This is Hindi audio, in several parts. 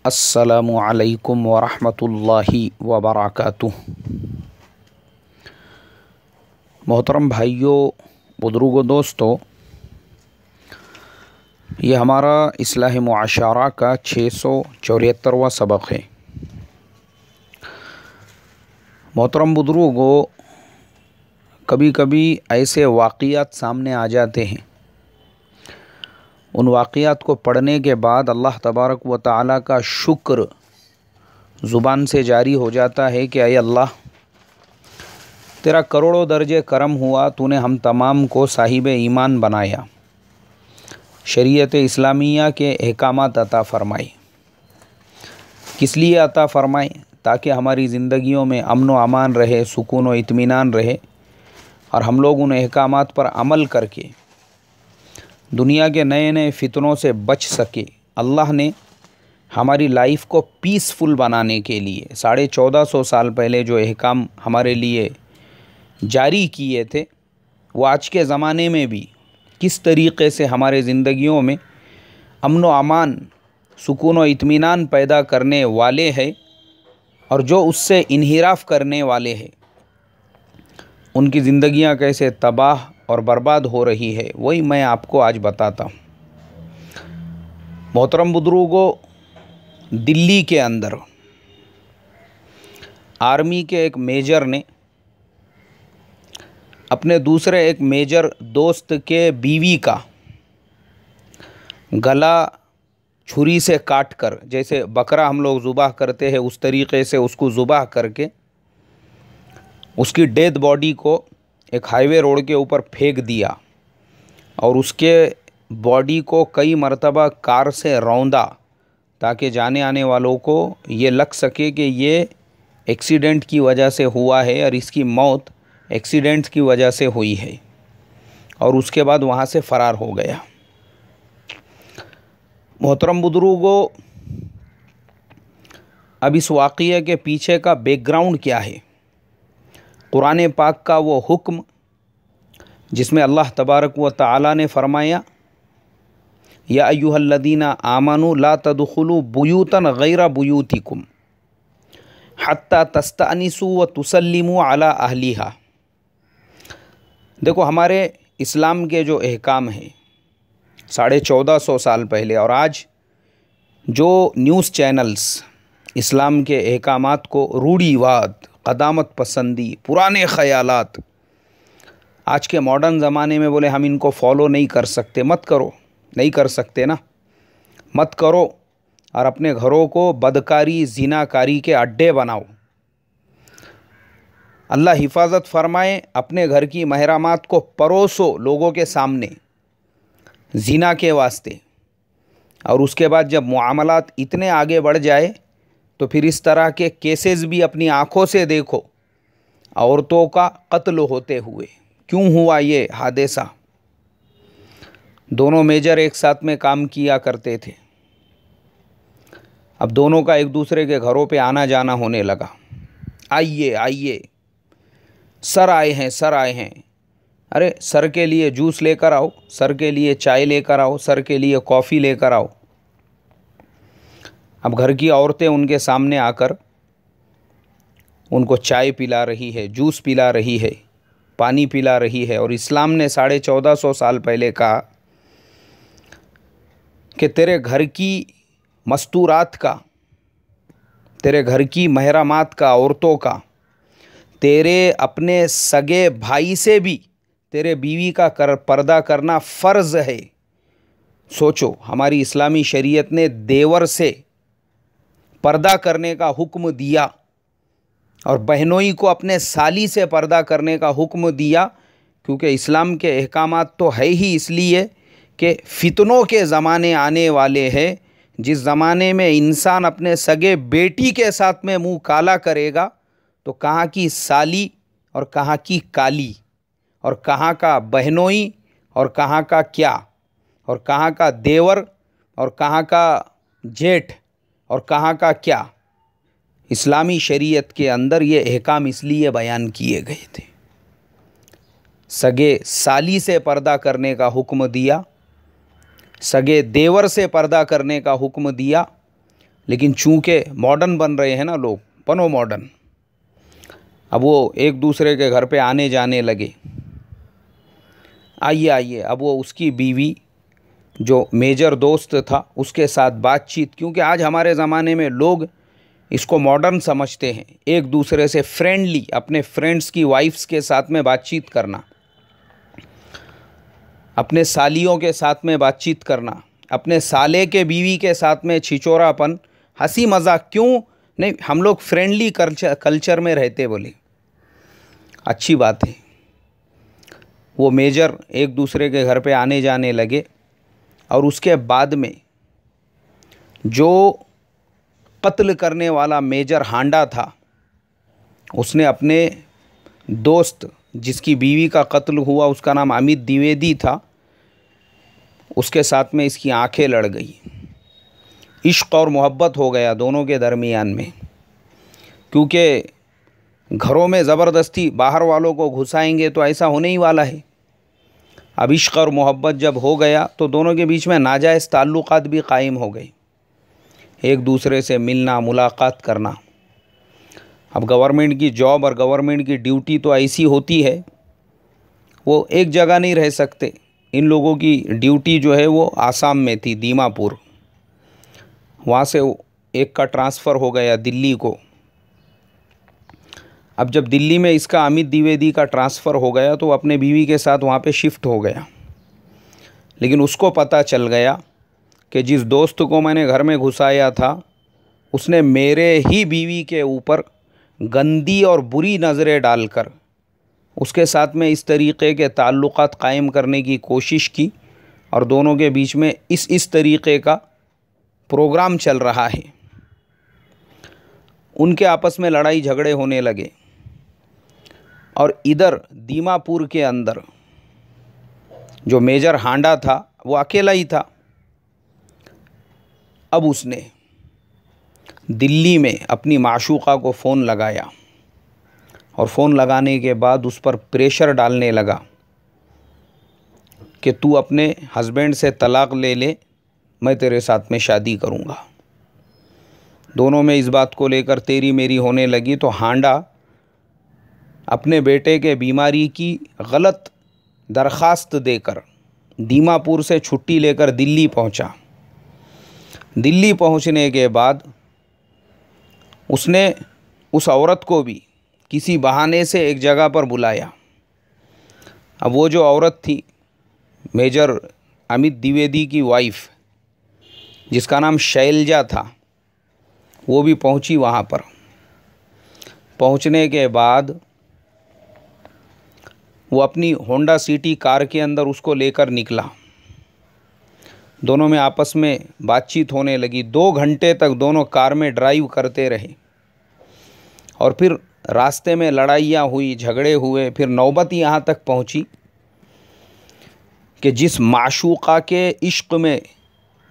अस्सलामु अलैकुम वरहमतुल्लाहि वबरकातुह। मोहतरम भाइयों, बुज़ुर्गों, दोस्तों, ये हमारा इस्लाह मुआशरा का 674वां सबक है। मोहतरम बुज़ुर्गों, कभी कभी ऐसे वाक़ियात सामने आ जाते हैं, उन वाक़ियात को पढ़ने के बाद अल्लाह तबारक व तआला का शुक्र ज़ुबान से जारी हो जाता है कि ऐ अल्लाह, तेरा करोड़ों दर्जे करम हुआ, तूने हम तमाम को साहिब ईमान बनाया, शरीयत इस्लामिया के अहकामात अता फ़रमाए। किस लिए अता फ़रमाए? ताकि हमारी ज़िंदगियों में अमन व अमान रहे, सुकून व इत्मीनान रहे और हम लोग उन अहकामात पर अमल करके दुनिया के नए नए फितनों से बच सके। अल्लाह ने हमारी लाइफ को पीसफुल बनाने के लिए 1450 साल पहले जो अहकाम हमारे लिए जारी किए थे, वो आज के ज़माने में भी किस तरीक़े से हमारे ज़िंदगियों में अमन व अमान, सुकून व इत्मीनान पैदा करने वाले हैं और जो उससे इन्हिराफ़ करने वाले हैं, उनकी ज़िंदगियां कैसे तबाह और बर्बाद हो रही है, वही मैं आपको आज बताता हूँ। मोहतरम बुज़ुर्गों, दिल्ली के अंदर आर्मी के एक मेजर ने अपने दूसरे एक मेजर दोस्त के बीवी का गला छुरी से काट कर, जैसे बकरा हम लोग ज़ुबाह करते हैं उस तरीक़े से उसको ज़ुबाह करके उसकी डेड बॉडी को एक हाईवे रोड के ऊपर फेंक दिया और उसके बॉडी को कई मरतबा कार से रौंदा ताकि जाने आने वालों को ये लग सके कि ये एक्सीडेंट की वजह से हुआ है और इसकी मौत एक्सीडेंट की वजह से हुई है, और उसके बाद वहाँ से फ़रार हो गया। मोहतरम बुज़ुर्गों, अब इस वाक़ये के पीछे का बैकग्राउंड क्या है? कुरान पाक का वो हुक्म जिसमें अल्लाह तबारक व तआला ने फ़रमाया, या अय्युहल्लज़ीना आमनू ला तदखुलू बुयूतन गैरा बुयूतिकुम हत्ता तस्तअनिसू व तुसल्लिमू अला अहलिहा। देखो, हमारे इस्लाम के जो अहकाम हैं 1450 साल पहले, और आज जो न्यूज़ चैनल्स इस्लाम के अहकामात को रूढ़िवाद, क़दामत पसंदी, पुराने ख़यालात, आज के मॉडर्न ज़माने में बोले हम इनको फॉलो नहीं कर सकते, मत करो, नहीं कर सकते ना, मत करो, और अपने घरों को बदकारी, ज़िनाकारी के अड्डे बनाओ। अल्लाह हिफाजत फरमाए, अपने घर की महरामात को परोसो लोगों के सामने ज़िना के वास्ते, और उसके बाद जब मुआमलात इतने आगे बढ़ जाए तो फिर इस तरह के केसेस भी अपनी आँखों से देखो, औरतों का कत्ल होते हुए। क्यों हुआ ये हादसा? दोनों मेजर एक साथ में काम किया करते थे, अब दोनों का एक दूसरे के घरों पे आना जाना होने लगा। आइए आइए, सर आए हैं, सर आए हैं। अरे, सर के लिए जूस लेकर आओ, सर के लिए चाय लेकर आओ, सर के लिए कॉफ़ी लेकर आओ। अब घर की औरतें उनके सामने आकर उनको चाय पिला रही है, जूस पिला रही है, पानी पिला रही है, और इस्लाम ने 1450 साल पहले कहा कि तेरे घर की मस्तूरात का, तेरे घर की महरमात का, औरतों का, तेरे अपने सगे भाई से भी तेरे बीवी का पर्दा करना फ़र्ज़ है। सोचो, हमारी इस्लामी शरीयत ने देवर से पर्दा करने का हुक्म दिया और बहनोई को अपने साली से पर्दा करने का हुक्म दिया, क्योंकि इस्लाम के अहकामात तो है ही इसलिए कि फ़ितनों के ज़माने आने वाले हैं, जिस ज़माने में इंसान अपने सगे बेटी के साथ में मुंह काला करेगा तो कहाँ की साली और कहाँ की काली, और कहाँ का बहनोई और कहाँ का क्या, और कहाँ का देवर और कहाँ का जेठ, और कहाँ का क्या। इस्लामी शरीयत के अंदर ये अहकाम इसलिए बयान किए गए थे। सगे साली से पर्दा करने का हुक्म दिया, सगे देवर से पर्दा करने का हुक्म दिया, लेकिन चूँकि मॉडर्न बन रहे हैं ना लोग, बनो मॉडर्न, अब वो एक दूसरे के घर पे आने जाने लगे, आइए आइए। अब वो उसकी बीवी जो मेजर दोस्त था उसके साथ बातचीत, क्योंकि आज हमारे ज़माने में लोग इसको मॉडर्न समझते हैं, एक दूसरे से फ्रेंडली, अपने फ्रेंड्स की वाइफ्स के साथ में बातचीत करना, अपने सालियों के साथ में बातचीत करना, अपने साले के बीवी के साथ में छिचोरापन, हंसी मजाक, क्यों नहीं, हम लोग फ्रेंडली कल्चर में रहते, बोले अच्छी बात है। वो मेजर एक दूसरे के घर पे आने जाने लगे और उसके बाद में जो कत्ल करने वाला मेजर हांडा था, उसने अपने दोस्त जिसकी बीवी का कत्ल हुआ, उसका नाम अमित द्विवेदी था, उसके साथ में इसकी आंखें लड़ गई। इश्क और मोहब्बत हो गया दोनों के दरमियान में, क्योंकि घरों में ज़बरदस्ती बाहर वालों को घुसाएंगे तो ऐसा होने ही वाला है। अब इश्क और मोहब्बत जब हो गया तो दोनों के बीच में नाजायज़ ताल्लुकात भी कायम हो गए, एक दूसरे से मिलना मुलाकात करना। अब गवर्नमेंट की जॉब और गवर्नमेंट की ड्यूटी तो ऐसी होती है, वो एक जगह नहीं रह सकते। इन लोगों की ड्यूटी जो है वो आसाम में थी, दीमापुर, वहाँ से एक का ट्रांसफ़र हो गया दिल्ली को। अब जब दिल्ली में इसका अमित द्विवेदी का ट्रांसफ़र हो गया तो वो अपने बीवी के साथ वहाँ पे शिफ्ट हो गया। लेकिन उसको पता चल गया कि जिस दोस्त को मैंने घर में घुसाया था उसने मेरे ही बीवी के ऊपर गंदी और बुरी नज़रें डालकर उसके साथ में इस तरीक़े के ताल्लुकात कायम करने की कोशिश की, और दोनों के बीच में इस तरीक़े का प्रोग्राम चल रहा है। उनके आपस में लड़ाई झगड़े होने लगे और इधर दीमापुर के अंदर जो मेजर हांडा था वो अकेला ही था। अब उसने दिल्ली में अपनी माशूक़ा को फ़ोन लगाया और फ़ोन लगाने के बाद उस पर प्रेशर डालने लगा कि तू अपने हस्बैंड से तलाक़ ले ले, मैं तेरे साथ में शादी करूँगा। दोनों में इस बात को लेकर तेरी मेरी होने लगी तो हांडा अपने बेटे के बीमारी की गलत दरख्वास्त देकर दीमापुर से छुट्टी लेकर दिल्ली पहुंचा। दिल्ली पहुंचने के बाद उसने उस औरत को भी किसी बहाने से एक जगह पर बुलाया। अब वो जो औरत थी मेजर अमित द्विवेदी की वाइफ, जिसका नाम शैलजा था, वो भी पहुंची वहाँ पर। पहुंचने के बाद वो अपनी होंडा सिटी कार के अंदर उसको लेकर निकला। दोनों में आपस में बातचीत होने लगी। 2 घंटे तक दोनों कार में ड्राइव करते रहे और फिर रास्ते में लड़ाइयाँ हुई, झगड़े हुए। फिर नौबत यहाँ तक पहुँची कि जिस माशूक़ा के इश्क में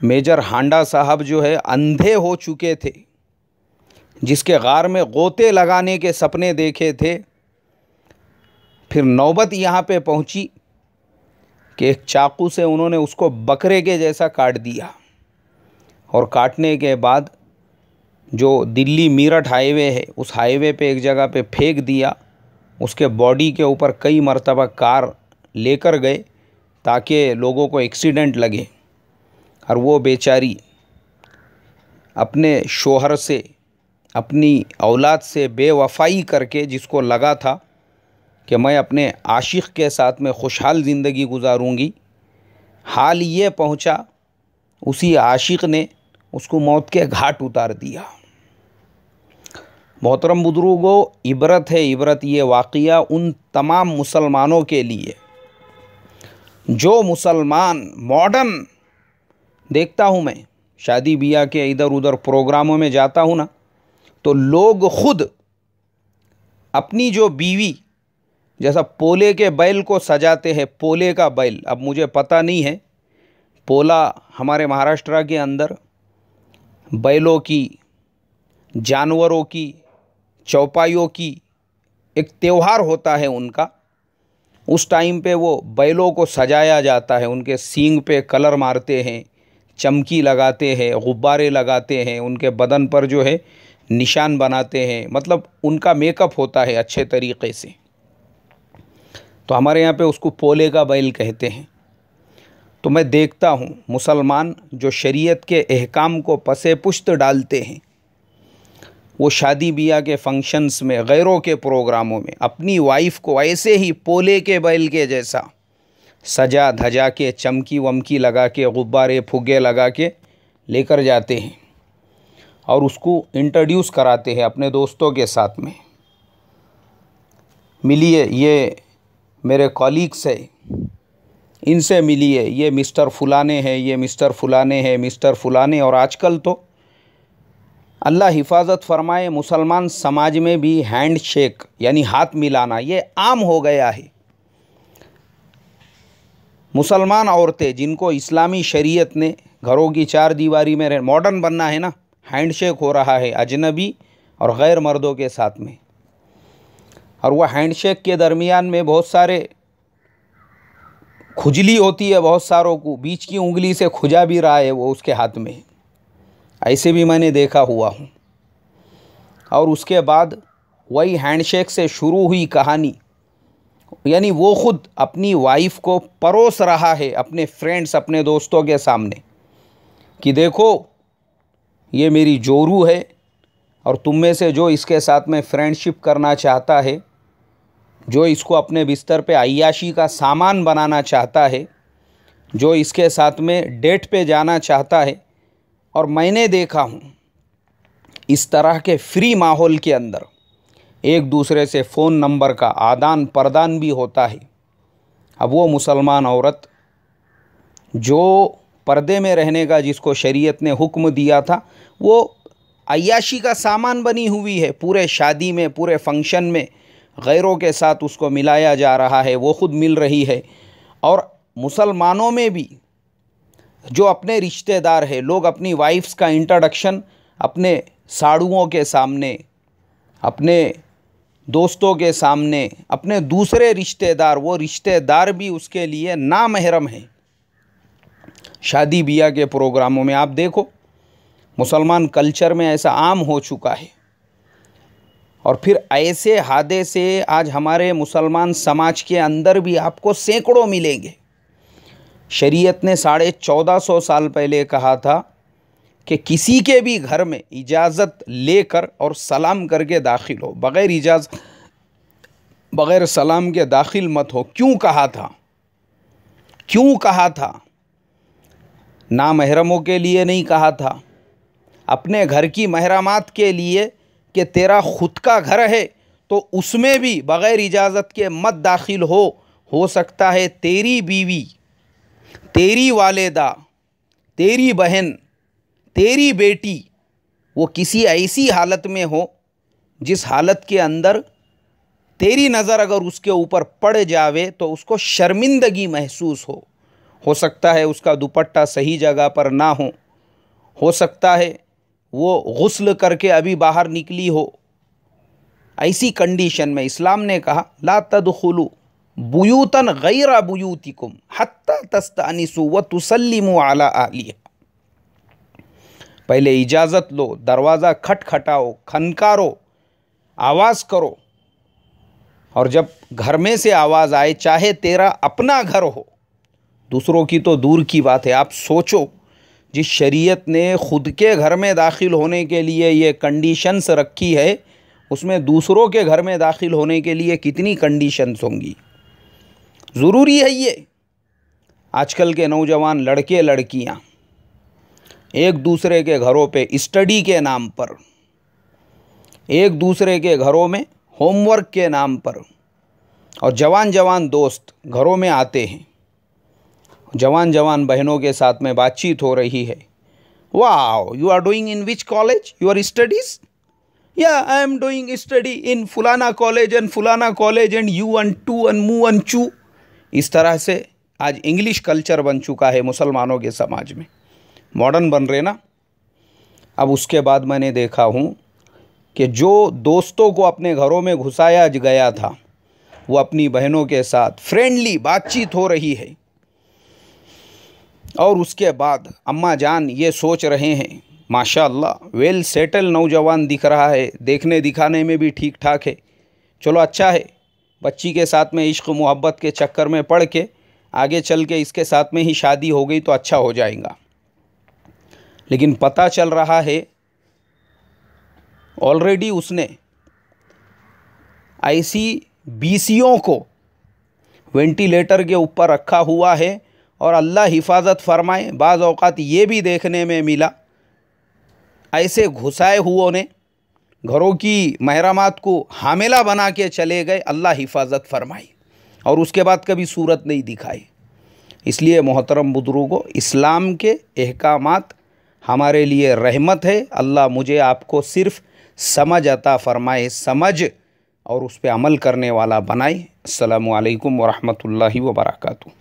मेजर हांडा साहब जो है अंधे हो चुके थे, जिसके गार में गोते लगाने के सपने देखे थे, फिर नौबत यहाँ पे पहुँची कि एक चाकू से उन्होंने उसको बकरे के जैसा काट दिया। और काटने के बाद जो दिल्ली मीरठ हाईवे है, उस हाईवे पे एक जगह पे फेंक दिया। उसके बॉडी के ऊपर कई मरतबा कार लेकर गए ताकि लोगों को एक्सीडेंट लगे, और वो बेचारी अपने शोहर से, अपनी औलाद से बेवफाई करके, जिसको लगा था कि मैं अपने आशिक के साथ में खुशहाल ज़िंदगी गुजारूंगी, हाल ये पहुंचा उसी आशिक ने उसको मौत के घाट उतार दिया। मोहतरम बुजुर्गों, इबरत है, इबरत ये वाक़या उन तमाम मुसलमानों के लिए जो मुसलमान मॉडर्न, देखता हूँ मैं शादी ब्याह के इधर उधर प्रोग्रामों में जाता हूँ ना, तो लोग खुद अपनी जो बीवी, जैसा पोले के बैल को सजाते हैं, पोले का बैल, अब मुझे पता नहीं है, पोला हमारे महाराष्ट्र के अंदर बैलों की, जानवरों की, चौपाइयों की एक त्यौहार होता है उनका। उस टाइम पे वो बैलों को सजाया जाता है, उनके सींग पे कलर मारते हैं, चमकी लगाते हैं, गुब्बारे लगाते हैं, उनके बदन पर जो है निशान बनाते हैं, मतलब उनका मेकअप होता है अच्छे तरीक़े से। तो हमारे यहाँ पे उसको पोले का बैल कहते हैं। तो मैं देखता हूँ मुसलमान जो शरीयत के अहकाम को पसे पुश्त डालते हैं, वो शादी ब्याह के फंक्शंस में, गैरों के प्रोग्रामों में अपनी वाइफ को ऐसे ही पोले के बैल के जैसा सजा धजा के, चमकी वमकी लगा के, गुब्बारे फुग्गे लगा के लेकर जाते हैं और उसको इंट्रोड्यूस कराते हैं अपने दोस्तों के साथ में। मिलिए, ये मेरे कॉलीग्स है, इनसे मिलिए, ये मिस्टर फुलाने हैं, ये मिस्टर फुलाने हैं, मिस्टर फुलाने। और आजकल तो अल्लाह हिफाजत फरमाए, मुसलमान समाज में भी हैंड शेक यानी हाथ मिलाना ये आम हो गया है। मुसलमान औरतें जिनको इस्लामी शरीयत ने घरों की चार दीवारी में मॉडर्न बनना है ना, हैंड शेक हो रहा है अजनबी और गैर मर्दों के साथ में। और वह हैंड शेक के दरमियान में बहुत सारे खुजली होती है, बहुत सारों को बीच की उंगली से खुजा भी रहा है वो उसके हाथ में, ऐसे भी मैंने देखा हुआ हूँ। और उसके बाद वही हैंडशेक से शुरू हुई कहानी, यानी वो ख़ुद अपनी वाइफ को परोस रहा है अपने फ्रेंड्स, अपने दोस्तों के सामने कि देखो ये मेरी जोरू है और तुम में से जो इसके साथ में फ्रेंडशिप करना चाहता है, जो इसको अपने बिस्तर पे अय्याशी का सामान बनाना चाहता है, जो इसके साथ में डेट पे जाना चाहता है। और मैंने देखा हूँ इस तरह के फ्री माहौल के अंदर एक दूसरे से फ़ोन नंबर का आदान प्रदान भी होता है। अब वो मुसलमान औरत जो पर्दे में रहने का जिसको शरीयत ने हुक्म दिया था, वो अय्याशी का सामान बनी हुई है। पूरे शादी में, पूरे फंक्शन में गैरों के साथ उसको मिलाया जा रहा है, वो ख़ुद मिल रही है। और मुसलमानों में भी जो अपने रिश्तेदार हैं, लोग अपनी वाइफ्स का इंट्रोडक्शन अपने साड़ुओं के सामने, अपने दोस्तों के सामने, अपने दूसरे रिश्तेदार, वो रिश्तेदार भी उसके लिए नामहरम हैं। शादी ब्याह के प्रोग्रामों में आप देखो, मुसलमान कल्चर में ऐसा आम हो चुका है। और फिर ऐसे हादसे आज हमारे मुसलमान समाज के अंदर भी आपको सैकड़ों मिलेंगे। शरीयत ने 1450 साल पहले कहा था कि किसी के भी घर में इजाज़त लेकर और सलाम करके दाखिल हो, बग़ैर इजाज़त, बग़ैर सलाम के दाखिल मत हो। क्यों कहा था? क्यों कहा था? नामहरमों के लिए नहीं कहा था, अपने घर की महरमात के लिए कि तेरा खुद का घर है तो उसमें भी बग़ैर इजाज़त के मत दाखिल हो सकता है तेरी बीवी, तेरी वालिदा, तेरी बहन, तेरी बेटी वो किसी ऐसी हालत में हो जिस हालत के अंदर तेरी नज़र अगर उसके ऊपर पड़ जावे तो उसको शर्मिंदगी महसूस हो सकता है उसका दुपट्टा सही जगह पर ना हो सकता है वो गुस्ल करके अभी बाहर निकली हो। ऐसी कंडीशन में इस्लाम ने कहा ला तदखुलू बुयूतन गैरा बुयूतिकुम हत्ता तस्तअनिसू व तुसल्लिमू अला अहलिहा। पहले इजाज़त लो, दरवाज़ा खटखटाओ, खनकारो, आवाज़ करो, और जब घर में से आवाज़ आए, चाहे तेरा अपना घर हो, दूसरों की तो दूर की बात है। आप सोचो, जिस शरीयत ने ख़ुद के घर में दाखिल होने के लिए ये कंडीशंस रखी है, उसमें दूसरों के घर में दाखिल होने के लिए कितनी कंडीशंस होंगी। ज़रूरी है ये। आजकल के नौजवान लड़के लड़कियां एक दूसरे के घरों पे स्टडी के नाम पर, एक दूसरे के घरों में होमवर्क के नाम पर, और जवान जवान दोस्त घरों में आते हैं, जवान जवान बहनों के साथ में बातचीत हो रही है। Wow, you are doing in which college your studies? या I am doing study in फुलाना college and you and two and मू एंड चू। इस तरह से आज इंग्लिश कल्चर बन चुका है मुसलमानों के समाज में, मॉडर्न बन रहे ना। अब उसके बाद मैंने देखा हूँ कि जो दोस्तों को अपने घरों में घुसाया गया था, वो अपनी बहनों के साथ फ्रेंडली बातचीत हो रही है। और उसके बाद अम्मा जान ये सोच रहे हैं माशाअल्लाह वेल सेटल नौजवान दिख रहा है, देखने दिखाने में भी ठीक ठाक है, चलो अच्छा है, बच्ची के साथ में इश्क मोहब्बत के चक्कर में पड़ के आगे चल के इसके साथ में ही शादी हो गई तो अच्छा हो जाएगा। लेकिन पता चल रहा है ऑलरेडी उसने ऐसी बीसियों को वेंटिलेटर के ऊपर रखा हुआ है। और अल्लाह हिफाजत फरमाए, बाज़ औक़ात ये भी देखने में मिला ऐसे घुसाए हुओं ने घरों की महरमात को हामिला बना के चले गए, अल्लाह हिफाजत फरमाई, और उसके बाद कभी सूरत नहीं दिखाई। इसलिए मोहतरम बुजुर्गों, इस्लाम के अहकामात हमारे लिए रहमत है। अल्लाह मुझे आपको सिर्फ़ समझ अता फ़रमाए, समझ और उस पर अमल करने वाला बनाए। अस्सलामु अलैकुम व रहमतुल्लाहि व बरकातुहू।